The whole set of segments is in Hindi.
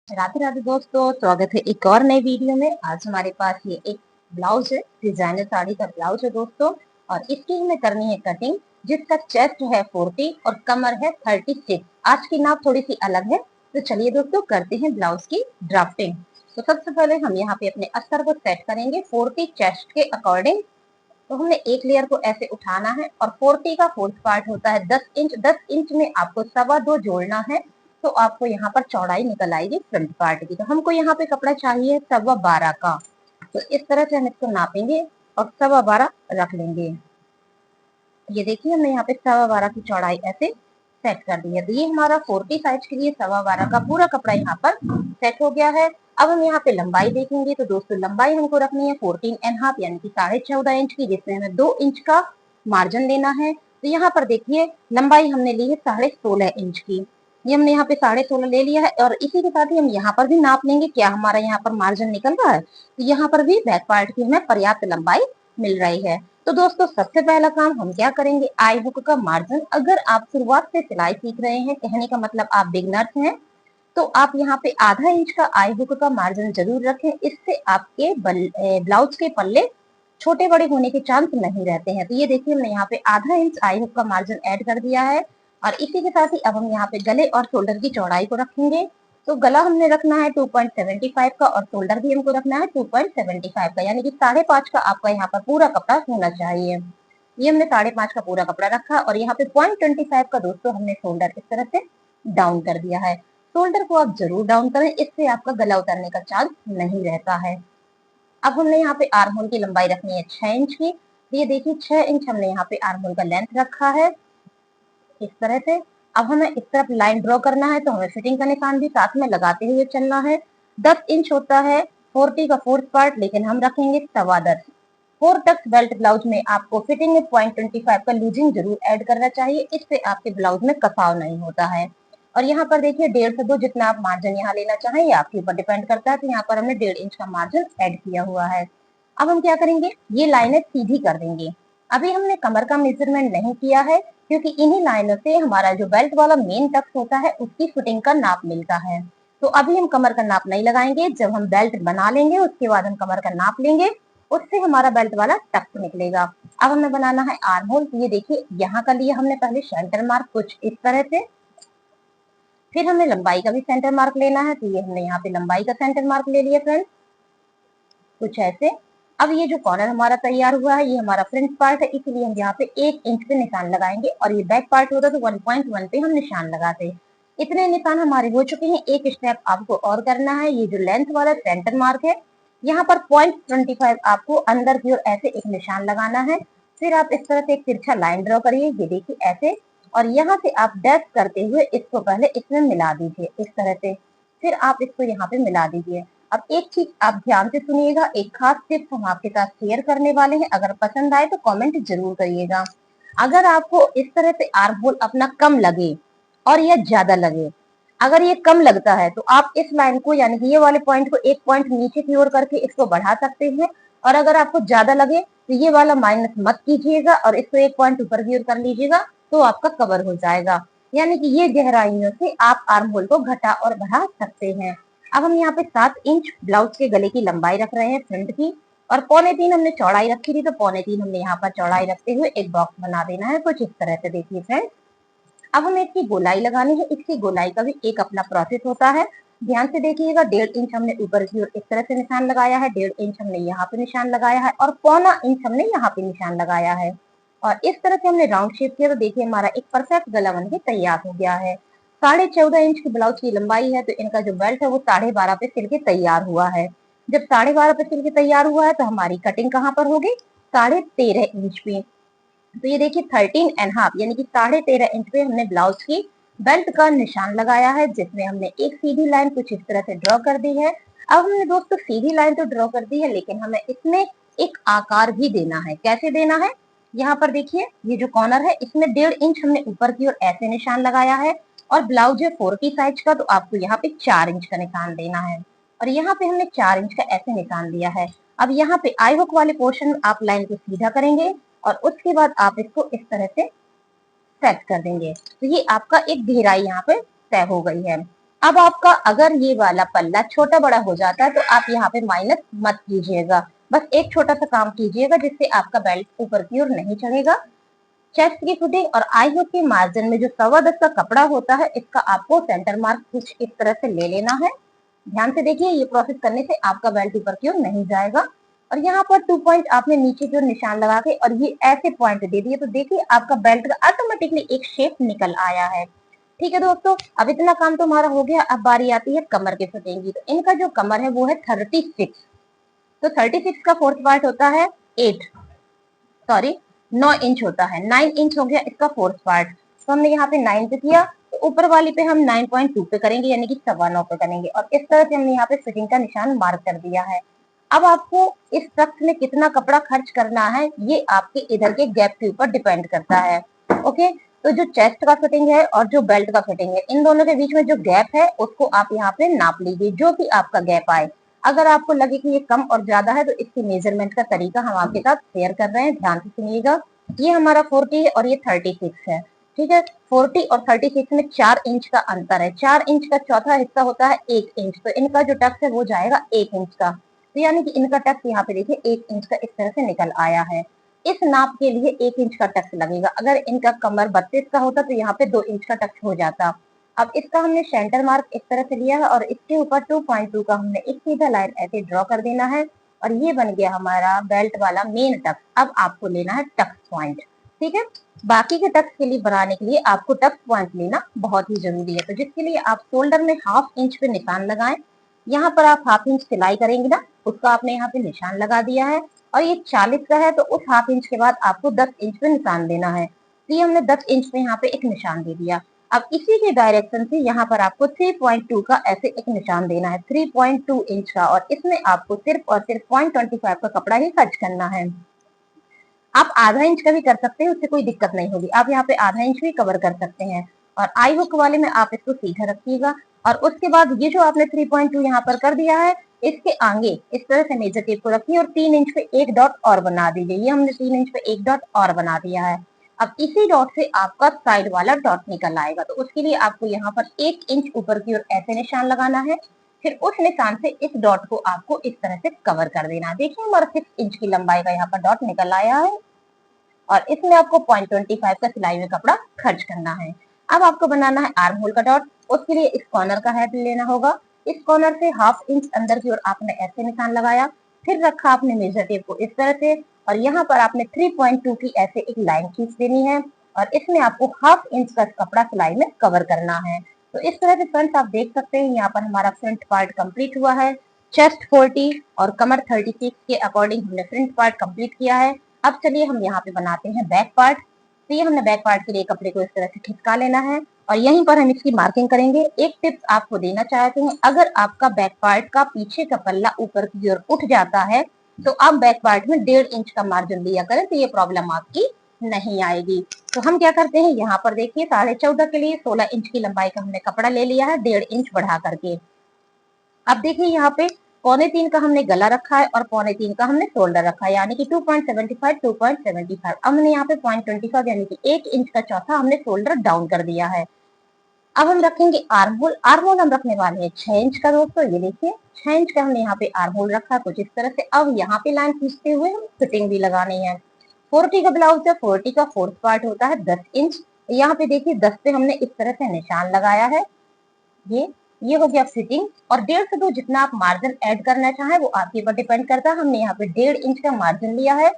राधे राधे दोस्तों, स्वागत है एक और नई वीडियो में। आज हमारे पास ये एक ब्लाउज है, डिजाइनर साड़ी का ब्लाउज है दोस्तों। और इसकी हमें करनी है कटिंग, जिसका चेस्ट है 40 और कमर है 36। आज की नाप थोड़ी सी अलग है, तो चलिए दोस्तों करते हैं ब्लाउज की ड्राफ्टिंग। तो सबसे पहले हम यहाँ पे अपने अस्तर को सेट करेंगे 40 चेस्ट के अकॉर्डिंग। तो हमने एक लेयर को ऐसे उठाना है और 40 का फोर्थ पार्ट होता है 10 इंच। 10 इंच में आपको 2.25 जोड़ना है, तो आपको यहाँ पर चौड़ाई निकल आएगी फ्रंट पार्ट की। तो हमको यहाँ पे कपड़ा चाहिए 12.25 का, तो इस तरह से हम इसको नापेंगे और 12.25 रख लेंगे। ये देखिए हमने यहाँ पे 12.25 की चौड़ाई ऐसे सेट कर दी है। तो ये हमारा 40 साइज के लिए 12.25 का पूरा कपड़ा यहाँ पर सेट हो गया है। अब हम यहाँ पे लंबाई देखेंगे, तो दोस्तों लंबाई हमको रखनी है 14.5 यानी कि 14.5 इंच की, जिसमें हमें 2 इंच का मार्जिन लेना है। तो यहाँ पर देखिए लंबाई हमने ली है 16.5 इंच की। ये हमने यहाँ पे 16.5 ले लिया है और इसी के साथ ही हम यहाँ पर भी नाप लेंगे क्या हमारा यहाँ पर मार्जिन निकल रहा है। तो यहाँ पर भी बैक पार्ट की हमें पर्याप्त लंबाई मिल रही है। तो दोस्तों सबसे पहला काम हम क्या करेंगे, आई हुक का मार्जिन। अगर आप शुरुआत से सिलाई सीख रहे हैं, कहने का मतलब आप बिगनर्स हैं, तो आप यहाँ पे आधा इंच का आई हुक का मार्जिन जरूर रखें। इससे आपके ब्लाउज के पल्ले छोटे बड़े होने के चांस नहीं रहते हैं। तो ये देखिए हमने यहाँ पे आधा इंच आई हुक का मार्जिन ऐड कर दिया है। और इसी के साथ ही अब हम यहाँ पे गले और शोल्डर की चौड़ाई को रखेंगे। तो गला हमने रखना है 2.75 का और शोल्डर भी हमको रखना है 2.75 का, यानी कि 5.5 का आपका यहाँ पर पूरा कपड़ा होना चाहिए। ये हमने 5.5 का पूरा कपड़ा रखा और यहाँ पे 0.25 का दोस्तों हमने शोल्डर इस तरह से डाउन कर दिया है। शोल्डर को आप जरूर डाउन करें, इससे आपका गला उतरने का चांस नहीं रहता है। अब हमने यहाँ पे आर्म होल की लंबाई रखनी है 6 इंच की। ये देखिए 6 इंच हमने यहाँ पे आर्म होल का लेंथ रखा है इस तरह से। अब हमें इस तरफ लाइन ड्रॉ करना है, तो हमें फिटिंग का निशान भी साथ में लगाते हुए चलना है। 10 इंच होता है 40 का फोर्थ पार्ट, लेकिन हम रखेंगे 10.25। 4 टक्स बेल्ट ब्लाउज में आपको फिटिंग में 0.25 का लूजिंग जरूर ऐड करना चाहिए, इससे आपके ब्लाउज में कसाव नहीं होता है। और यहाँ पर देखिए 1.5 से 2 जितना आप मार्जिन यहाँ लेना चाहें, ये आपके ऊपर डिपेंड करता है। तो यहाँ पर हमने 1.5 इंच का मार्जिन ऐड किया हुआ है। अब हम क्या करेंगे, ये लाइनें सीधी कर देंगे। अभी हमने कमर का मेजरमेंट नहीं किया है, क्योंकि इन्हीं लाइनों से हमारा जो बेल्ट वाला मेन टक्स होता है उसकी फिटिंग का नाप मिलता है। तो अभी हम कमर का नाप नहीं लगाएंगे, जब हम बेल्ट बना लेंगे उसके बाद हम कमर का नाप लेंगे, उससे हमारा बेल्ट वाला टक्स निकलेगा। अब हमें बनाना है आर्म होल। तो ये देखिए यहाँ का लिया हमने पहले सेंटर मार्क कुछ इस तरह से, फिर हमें लंबाई का भी सेंटर मार्क लेना है। तो ये हमने यहाँ पे लंबाई का सेंटर मार्क ले लिया फ्रेंड्स, कुछ ऐसे। अब ये जो कॉर्नर हमारा तैयार हुआ है, ये हमारा फ्रंट पार्ट है, इसलिए हम यहाँ पे 1 इंच पे निशान लगाएंगे और ये बैक पार्ट होता तो 1.1 पे हम निशान लगाते। इतने निशान हमारे हो चुके हैं। एक स्टेप आपको और करना है, ये जो लेंथ वाला सेंटर मार्क है, यहाँ पर 0.25 आपको अंदर की ओर ऐसे एक निशान लगाना है। फिर आप इस तरह से एक तिरछा लाइन ड्रॉ करिए, ये देखिए ऐसे, और यहाँ से आप डैश करते हुए इसको पहले इसमें मिला दीजिए इस तरह से। फिर आप इसको यहाँ पे मिला दीजिए। अब एक चीज आप ध्यान से सुनिएगा, एक खास टिप्स हम आपके साथ शेयर करने वाले हैं। अगर पसंद आए तो कमेंट जरूर करिएगा। अगर आपको इस तरह से आर्म होल अपना कम लगे और यह ज्यादा लगे, अगर ये कम लगता है तो आप इस लाइन को यानी कि ये वाले पॉइंट को 1 पॉइंट नीचे की ओर करके इसको बढ़ा सकते हैं। और अगर आपको ज्यादा लगे तो ये वाला माइनस मत कीजिएगा और इसको 1 पॉइंट ऊपर की ओर कर लीजिएगा, तो आपका कवर हो जाएगा। यानी कि ये गहराइयों से आप आर्म होल को घटा और बढ़ा सकते हैं। अब हम यहाँ पे 7 इंच ब्लाउज के गले की लंबाई रख रहे हैं फ्रंट की, और 3.25 हमने चौड़ाई रखी थी, तो 3.25 हमने यहाँ पर चौड़ाई रखते हुए एक बॉक्स बना देना है कुछ इस तरह से। देखिए फ्रेंड्स, अब हमें इसकी गोलाई लगानी है। इसकी गोलाई का भी एक अपना प्रोसेस होता है, ध्यान से देखिएगा। 1.5 इंच हमने ऊपर की ओर इस तरह से निशान लगाया है, 1.5 इंच हमने यहाँ पे निशान लगाया है और 1.25 इंच हमने यहाँ पे निशान लगाया है। और इस तरह से हमने राउंड शेप किया, तो देखिए हमारा एक परफेक्ट गला बन के तैयार हो गया है। 14.5 इंच की ब्लाउज की लंबाई है, तो इनका जो बेल्ट है वो 12.5 पे सिल के तैयार हुआ है। जब 12.5 पे सिल के तैयार हुआ है, तो हमारी कटिंग कहाँ पर होगी, 13.5 इंच पे। तो ये देखिए 13.5 यानी कि 13.5 इंच पे हमने ब्लाउज की बेल्ट का निशान लगाया है, जिसमें हमने एक सीधी लाइन कुछ इस तरह से ड्रॉ कर दी है। अब हमने दोस्तों सीधी लाइन तो ड्रॉ कर दी है, लेकिन हमें इसमें एक आकार भी देना है। कैसे देना है, यहाँ पर देखिए ये जो कॉर्नर है इसमें 1.5 इंच हमने ऊपर की ओर ऐसे निशान लगाया है, और ब्लाउज है 40 साइज का, तो आपको यहाँ पे 4 इंच का निशान देना है। और यहाँ पे हमने 4 इंच का ऐसे निशान दिया है। अब यहाँ पे आई हुक वाले पोर्शन आप लाइन को सीधा करेंगे और उसके बाद आप इसको इस तरह से सेट कर देंगे। तो ये आपका एक गहराई यहाँ पे तय हो गई है। अब आपका अगर ये वाला पल्ला छोटा बड़ा हो जाता है तो आप यहाँ पे माइनस मत कीजिएगा, बस एक छोटा सा काम कीजिएगा जिससे आपका बेल्ट ऊपर की ओर नहीं चढ़ेगा। चेस्ट की फिटिंग और आई हुक के मार्जिन में जो 1.25 का कपड़ा होता है, इसका आपको सेंटर मार्क कुछ इस तरह से ले लेना है। ध्यान से देखिए, ये प्रोसेस करने से आपका बेल्ट ऊपर की ओर नहीं जाएगा। और यहाँ पर 2 पॉइंट आपने नीचे की ओर निशान लगा के और ये ऐसे पॉइंट दे दिए, तो देखिए आपका बेल्ट का ऑटोमेटिकली एक शेप निकल आया है। ठीक है दोस्तों, अब इतना काम तो हमारा हो गया। अब बारी आती है कमर की फिटिंग की। तो इनका जो कमर है वो है 36। तो 36 का फोर्थ पार्ट होता है 9 इंच होता है। 9 इंच हो गया इसका फोर्थ पार्ट। तो हमने यहाँ पे 9 पे किया, तो ऊपर वाली पे हम 9.2 पे करेंगे, यानी कि 9.25 पे करेंगे। और इस तरह से हमने यहाँ पे फिटिंग का निशान मार्क कर दिया है। अब आपको इस टक्स में कितना कपड़ा खर्च करना है, ये आपके इधर के गैप के ऊपर डिपेंड करता है। ओके, तो जो चेस्ट का फिटिंग है और जो बेल्ट का फिटिंग है, इन दोनों के बीच में जो गैप है उसको आप यहाँ पे नाप लीजिए, जो भी आपका गैप आए। अगर आपको लगे कि ये कम और ज्यादा है तो इसकी मेजरमेंट का तरीका हम आपके साथ शेयर कर रहे हैं, ध्यान से सुनिएगा। ये हमारा 40 है और ये 36 है। ठीक है, 40 और 36 में 4 इंच का अंतर है। 4 इंच का चौथा हिस्सा होता है 1 इंच, तो इनका जो टक्स है वो जाएगा 1 इंच का। तो यानी कि इनका टक्स यहाँ पे देखिए 1 इंच का इस तरह से निकल आया है। इस नाप के लिए 1 इंच का टक्स लगेगा। अगर इनका कमर 32 का होता तो यहाँ पे 2 इंच का टक्स हो जाता। अब इसका हमने सेंटर मार्क इस तरह से लिया है और इसके ऊपर 2.2 का हमने एक सीधा लाइन ऐसे ड्रॉ कर देना है और ये बन गया हमारा बेल्ट वाला मेन टक्स। अब आपको लेना है टक्स पॉइंट। ठीक है, बाकी के टक्स के लिए बनाने के लिए आपको टक्स पॉइंट लेना बहुत ही जरूरी है। तो जिसके लिए आप शोल्डर में 1/2 इंच पे निशान लगाएं। यहाँ पर आप 1/2 इंच सिलाई करेंगे ना, उसका आपने यहाँ पे निशान लगा दिया है। और ये 40 का है तो उस 1/2 इंच के बाद आपको 10 इंच पे निशान देना है। तो ये हमने 10 इंच पे यहाँ पे एक निशान दे दिया। अब इसी के डायरेक्शन से यहाँ पर आपको 3.2 का ऐसे एक निशान देना है, 3.2 इंच का। और इसमें आपको सिर्फ और सिर्फ 0.25 का कपड़ा ही खर्च करना है। आप आधा इंच का भी कर सकते हैं, उससे कोई दिक्कत नहीं होगी। आप यहाँ पे आधा इंच भी कवर कर सकते हैं। और आई हुक वाले में आप इसको सीधा रखिएगा। और उसके बाद ये जो आपने 3.2 यहाँ पर कर दिया है, इसके आगे इस तरह से मेजर टेप को रखिए और 3 इंच पे एक डॉट और बना दीजिए। ये हमने 3 इंच पे एक डॉट और बना दिया है। अब इसी डॉट से आपका साइड वाला डॉट निकल आएगा। तो उसके लिए आपको यहाँ पर 1 इंच ऊपर की ओर ऐसे निशान लगाना है। फिर उस निशान से इस डॉट को आपको इस तरह से कवर कर देना है। देखिए हमारा 6 इंच की लंबाई का यहाँ पर डॉट निकल आया है और इसमें आपको 0.25 का सिलाई में कपड़ा खर्च करना है। अब आपको बनाना है आर्म होल का डॉट। उसके लिए इस कॉर्नर का हेड लेना होगा। इस कॉर्नर से 1/2 इंच अंदर की ओर आपने ऐसे निशान लगाया, फिर रखा आपने मेजर टेप को इस तरह से और यहाँ पर आपने 3.2 की ऐसे एक लाइन खींच देनी है और इसमें आपको 1/2 इंच का कपड़ा सिलाई में कवर करना है। तो इस तरह से फ्रंट आप देख सकते हैं, यहाँ पर हमारा फ्रंट पार्ट कंप्लीट हुआ है। चेस्ट 40 और कमर 36 के अकॉर्डिंग हमने फ्रंट पार्ट कंप्लीट किया है। अब चलिए हम यहाँ पे बनाते हैं बैक पार्ट। तो ये हमने बैक पार्ट के लिए कपड़े को इस तरह से खिसका लेना है और यहीं पर हम इसकी मार्किंग करेंगे। एक टिप्स आपको देना चाहते हैं, अगर आपका बैक पार्ट का पीछे का पल्ला ऊपर की ओर उठ जाता है तो आप बैक पार्ट में 1.5 इंच का मार्जिन लिया करें, तो ये प्रॉब्लम आपकी नहीं आएगी। तो हम क्या करते हैं, यहाँ पर देखिए 14.5 के लिए 16 इंच की लंबाई का हमने कपड़ा ले लिया है, 1.5 इंच बढ़ा करके। अब देखिए यहाँ पे 2.25 का हमने गला रखा है और 2.25 का हमने शोल्डर रखा है, यानी कि 2.75 2.75। अब हमने यहाँ पे 0.25 यानी कि 1 इंच का चौथा हमने शोल्डर डाउन कर दिया है। अब हम रखेंगे आर्म होल। आर्म होल हम रखने वाले हैं 6 इंच का दोस्तों। ये देखिए 6 इंच का हमने यहाँ पे आर्म होल रखा है कुछ इस तरह से। अब यहाँ पे लाइन खींचते हुए हम फिटिंग भी लगानी है। 40 का ब्लाउज है, 40 का फोर्थ पार्ट होता है 10 इंच। यहाँ पे देखिए 10 पे हमने इस तरह से निशान लगाया है। ये हो गया फिटिंग। और 1.5 से 2 जितना आप मार्जिन ऐड करना चाहें वो आपके ऊपर डिपेंड करता है। हमने यहाँ पे 1.5 इंच का मार्जिन लिया है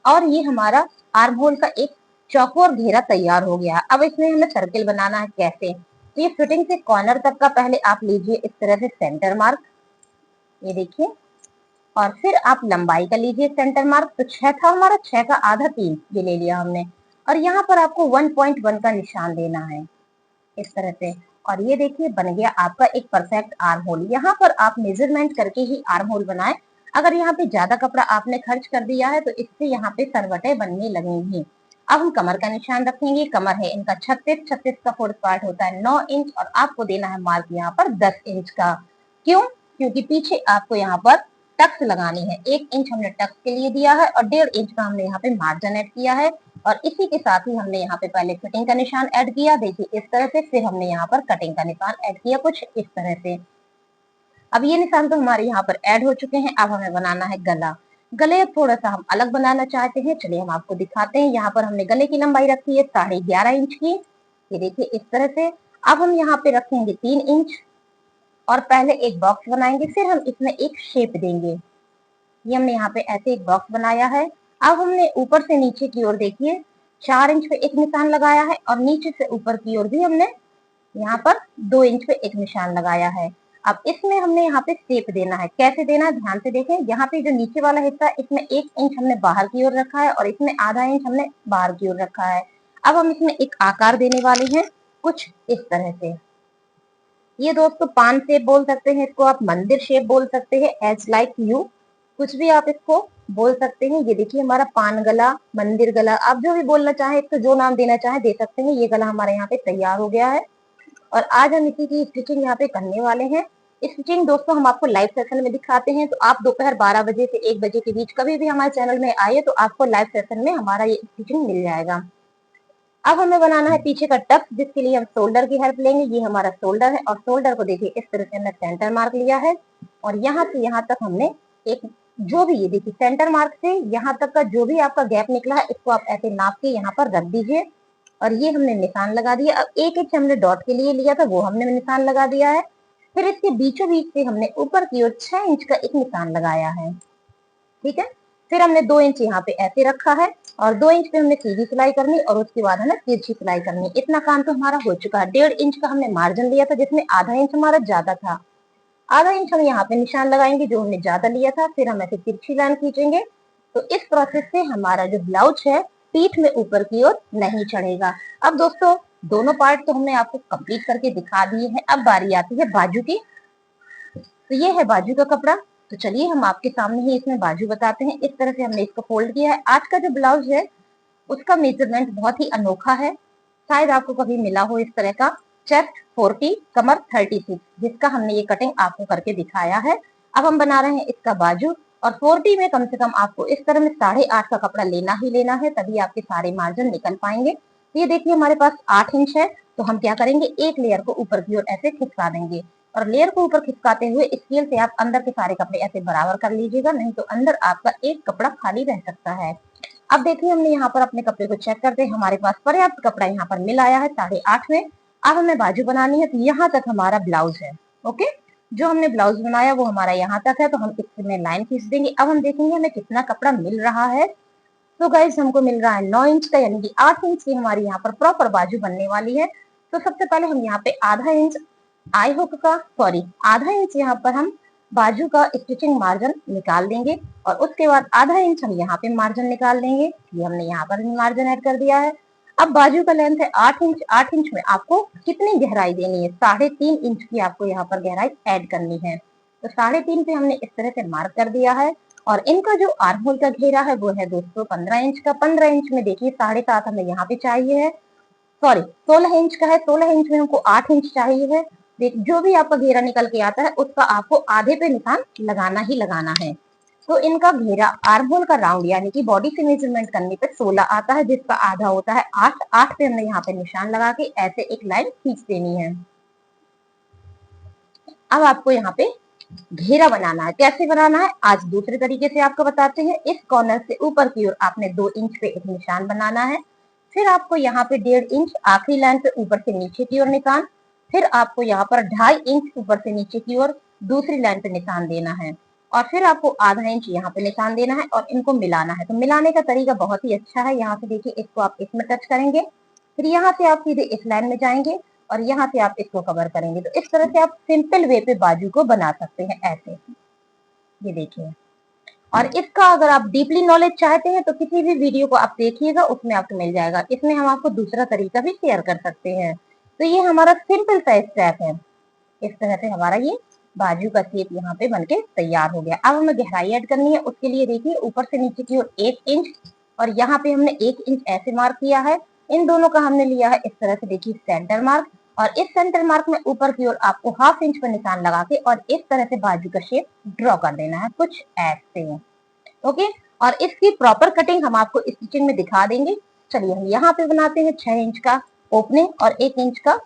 और ये हमारा आर्म होल का एक चौकोर घेरा तैयार हो गया। अब इसमें हमें सर्किल बनाना है। कैसे, तो ये फिटिंग से कॉर्नर तक का पहले आप लीजिए इस तरह से सेंटर मार्क, ये देखिए। और फिर आप लंबाई का लीजिए सेंटर मार्क। तो 6 था हमारा, 6 का आधा 3 ये ले लिया हमने। और यहाँ पर आपको 1.1 का निशान देना है इस तरह से। और ये देखिए बन गया आपका एक परफेक्ट आर्म होल। यहाँ पर आप मेजरमेंट करके ही आर्म होल बनाएं। अगर यहाँ पे ज्यादा कपड़ा आपने खर्च कर दिया है तो इससे यहाँ पे सरवटें बनने लगेंगी। अब हम कमर का निशान रखेंगे। कमर है इनका 36, 36 का फोर्थ पार्ट होता है 9 इंच और आपको देना है मार्क यहाँ पर 10 इंच का। क्यों, क्योंकि पीछे आपको यहाँ पर टक्स लगानी है। 1 इंच हमने टक्स के लिए दिया है और 1.5 इंच का हमने यहाँ पे मार्जिन ऐड किया है। और इसी के साथ ही हमने यहाँ पे पहले फिटिंग का निशान ऐड किया, देखिए इस तरह से। फिर हमने यहाँ पर कटिंग का निशान ऐड किया कुछ इस तरह से। अब ये निशान तो हमारे यहाँ पर ऐड हो चुके हैं। अब हमें बनाना है गला। गले थोड़ा सा हम अलग बनाना चाहते हैं, चलिए हम आपको दिखाते हैं। यहाँ पर हमने गले की लंबाई रखी है 11.5 इंच की, ये देखिए इस तरह से। अब हम यहाँ पे रखेंगे 3 इंच और पहले एक बॉक्स बनाएंगे, फिर हम इसमें एक शेप देंगे। ये हमने यहाँ पे ऐसे एक बॉक्स बनाया है। अब हमने ऊपर से नीचे की ओर देखिए 4 इंच पे एक निशान लगाया है और नीचे से ऊपर की ओर भी हमने यहाँ पर 2 इंच पे एक निशान लगाया है। अब इसमें हमने यहाँ पे शेप देना है। कैसे देना है ध्यान से देखें। यहाँ पे जो नीचे वाला हिस्सा है इसमें 1 इंच हमने बाहर की ओर रखा है और इसमें आधा इंच हमने बाहर की ओर रखा है। अब हम इसमें एक आकार देने वाले हैं कुछ इस तरह से। ये दोस्तों पान शेप बोल सकते हैं इसको, आप मंदिर शेप बोल सकते हैं, एज लाइक यू, कुछ भी आप इसको बोल सकते हैं। ये देखिए हमारा पान गला, मंदिर गला, आप जो भी बोलना चाहे, इसको जो नाम देना चाहे दे सकते हैं। ये गला हमारे यहाँ पे तैयार हो गया है और आज हम इसी की स्टिचिंग यहाँ पे करने वाले हैं। स्टिचिंग दोस्तों हम आपको लाइव सेशन में दिखाते हैं, तो आप दोपहर 12 बजे से 1 बजे के बीच कभी भी हमारे चैनल में आइए तो आपको लाइव सेशन में हमारा ये स्टिचिंग मिल जाएगा। अब हमें बनाना है पीछे का टक्स, जिसके लिए हम शोल्डर की हेल्प लेंगे। ये हमारा शोल्डर है और शोल्डर को देखिए इस तरह से हमने सेंटर मार्क लिया है और यहाँ से यहाँ तक हमने एक जो भी, ये देखिए सेंटर मार्क से यहाँ तक का जो भी आपका गैप निकला है इसको आप ऐसे नाप के यहाँ पर रख दीजिए और ये हमने निशान लगा दिया। अब 1 इंच हमने डॉट के लिए लिया था, वो हमने निशान लगा दिया है। फिर इसके बीचों बीच से हमने ऊपर की ओर 6 इंच का एक निशान लगाया है, ठीक है। फिर हमने 2 इंच यहाँ पे ऐसे रखा है और 2 इंच पे हमने सीधी सिलाई करनी और उसके बाद हमें तिरछी सिलाई करनी। इतना काम तो हमारा हो चुका है। 1.5 इंच का हमने मार्जिन लिया था जिसमें आधा इंच हमारा ज्यादा था। आधा इंच हम यहाँ पे निशान लगाएंगे जो हमने ज्यादा लिया था, फिर हम ऐसे तिरछी लाइन खींचेंगे। तो इस प्रोसेस से हमारा जो ब्लाउज है पीठ में ऊपर की ओर नहीं चढ़ेगा। अब दोस्तों दोनों पार्ट तो हमने आपको कंप्लीट करके दिखा दिए हैं। अब बारी आती है बाजू की। तो ये है बाजू का कपड़ा। तो चलिए हम आपके सामने ही इसमें बाजू बताते हैं। इस तरह से हमने इसको फोल्ड किया है। आज का जो ब्लाउज है उसका मेजरमेंट बहुत ही अनोखा है, शायद आपको कभी मिला हो इस तरह का। चेस्ट 40, कमर 36, जिसका हमने ये कटिंग आपको करके दिखाया है। अब हम बना रहे हैं इसका बाजू और 40 में कम से कम आपको इस तरह में 8.5 का कपड़ा लेना ही लेना है, तभी आपके सारे मार्जिन निकल पाएंगे। तो ये देखिए हमारे पास 8 इंच है, तो हम क्या करेंगे एक लेयर को ऊपर की ओर ऐसे खिसका देंगे और लेयर को ऊपर खिसकाते हुए स्केल से आप अंदर के सारे कपड़े ऐसे बराबर कर लीजिएगा, नहीं तो अंदर आपका एक कपड़ा खाली रह सकता है। अब देखिए हमने यहाँ पर अपने कपड़े को चेक करते हैं, हमारे पास पर्याप्त कपड़ा यहाँ पर मिल आया है 8.5 में। अब हमें बाजू बनानी है, तो यहाँ तक हमारा ब्लाउज है। ओके, जो हमने ब्लाउज बनाया वो हमारा यहाँ तक है, तो हम इसमें लाइन खींच देंगे। अब हम देखेंगे हमें कितना कपड़ा मिल रहा है। तो गाइस हमको मिल रहा है 9 इंच का, यानी कि 8 इंच की हमारी यहाँ पर प्रॉपर बाजू बनने वाली है। तो सबसे पहले हम यहाँ पे आधा इंच आई हुक का, सॉरी आधा इंच यहाँ पर हम बाजू का स्टिचिंग मार्जिन निकाल देंगे और उसके बाद आधा इंच हम यहाँ पे मार्जिन निकाल देंगे। ये हमने यहाँ पर भी मार्जिन ऐड कर दिया है। अब बाजू का लेंथ है 8 इंच। 8 इंच में आपको कितनी गहराई देनी है, 3.5 इंच की आपको यहाँ पर गहराई ऐड करनी है। तो 3.5 पे हमने इस तरह से मार्क कर दिया है और इनका जो आर्म होल का घेरा है वो है दोस्तों 15 इंच का। 15 इंच में देखिए 7.5 हमें यहाँ पे चाहिए है, सॉरी 16 इंच का है। 16 इंच में हमको 8 इंच चाहिए है। देख जो भी आपका घेरा निकल के आता है उसका आपको आधे पे निशान लगाना ही लगाना है। तो इनका घेरा आर्म होल का राउंड यानी कि बॉडी से मेजरमेंट करने पे 16 आता है, जिसका आधा होता है 8। 8 पे हमने यहाँ पे निशान लगा के ऐसे एक लाइन खींच देनी है। अब आपको यहाँ पे घेरा बनाना है। कैसे बनाना है आज दूसरे तरीके से आपको बताते हैं। इस कॉर्नर से ऊपर की ओर आपने 2 इंच पे एक निशान बनाना है। फिर आपको यहाँ पे 1.5 इंच आखिरी लाइन पे ऊपर से नीचे की ओर निशान। फिर आपको यहाँ पर 2.5 इंच ऊपर से नीचे की ओर दूसरी लाइन पे निशान देना है और फिर आपको आधा इंच यहाँ पे निशान देना है और इनको मिलाना है। तो मिलाने का तरीका बहुत ही अच्छा है। यहाँ से देखिए इसको आप इसमें टच करेंगे, फिर यहाँ से आप सीधे इस लाइन में जाएंगे और यहाँ से आप इसको कवर करेंगे। तो इस तरह से आप सिंपल वे पे बाजू को बना सकते हैं ऐसे, ये देखिए। और इसका अगर आप डीपली नॉलेज चाहते हैं तो किसी भी वीडियो को आप देखिएगा, उसमें आपको मिल जाएगा। इसमें हम आपको दूसरा तरीका भी शेयर कर सकते हैं। तो ये हमारा सिंपल सा स्टेप है। इस तरह से हमारा ये बाजू का शेप यहाँ पे बनके तैयार हो गया। अब हमें गहराई ऐड करनी है, उसके लिए देखिए ऊपर से नीचे की ओर 1 इंच और यहाँ पे हमने 1 इंच ऐसे मार्क किया है। इन दोनों का हमने लिया है इस तरह से देखिए सेंटर मार्क और इस सेंटर मार्क में ऊपर की ओर आपको ½ इंच पर निशान लगा के और इस तरह से बाजू का शेप ड्रॉ कर देना है कुछ ऐसे। ओके, और इसकी प्रॉपर कटिंग हम आपको स्टिचिंग में दिखा देंगे। चलिए हम यहाँ पे बनाते हैं 6 इंच का ओपनिंग और 1 इंच का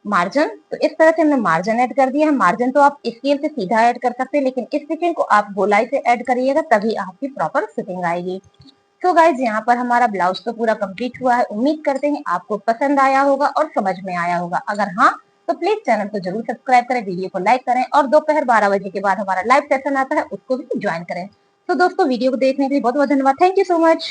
मार्जिन। तो इस तरह से हमने मार्जिन ऐड कर दिया है। मार्जिन तो आप स्केल से सीधा ऐड कर सकते हैं, लेकिन इस स्टिचिंग को आप गोलाई से ऐड करिएगा, तभी आपकी प्रॉपर फिटिंग आएगी। तो गाइज यहाँ पर हमारा ब्लाउज तो पूरा कंप्लीट हुआ है। उम्मीद करते हैं आपको पसंद आया होगा और समझ में आया होगा। अगर हाँ तो प्लीज चैनल को जरूर सब्सक्राइब करें, वीडियो को लाइक करें और दोपहर 12 बजे के बाद हमारा लाइव सेशन आता है उसको भी ज्वाइन करें। तो दोस्तों वीडियो को देखने के लिए बहुत बहुत धन्यवाद। Thank you so much.